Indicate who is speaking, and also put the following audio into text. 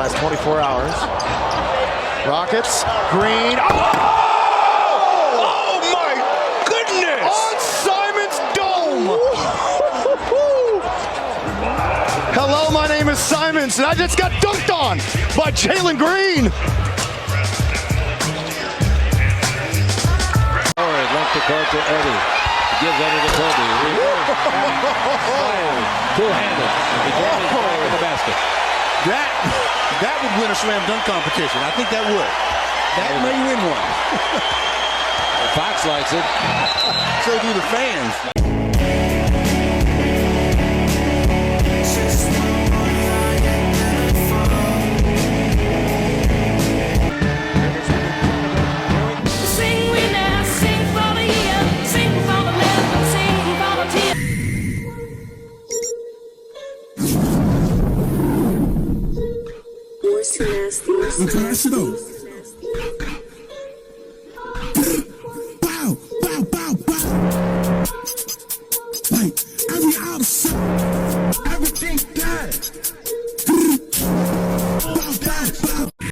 Speaker 1: last 24 hours. Rockets, Green.
Speaker 2: Oh my goodness!
Speaker 1: On Simon's dome! Hello, my name is Simons, and I just got dunked on by Jalen Green.
Speaker 3: Left the court to Eddie. Gives Eddie to Kobe. Two-handed. He throws it back in the basket.
Speaker 2: That would win a slam dunk competition. I think that would. That may win one.
Speaker 3: Fox likes it.
Speaker 2: So do the fans.
Speaker 4: International.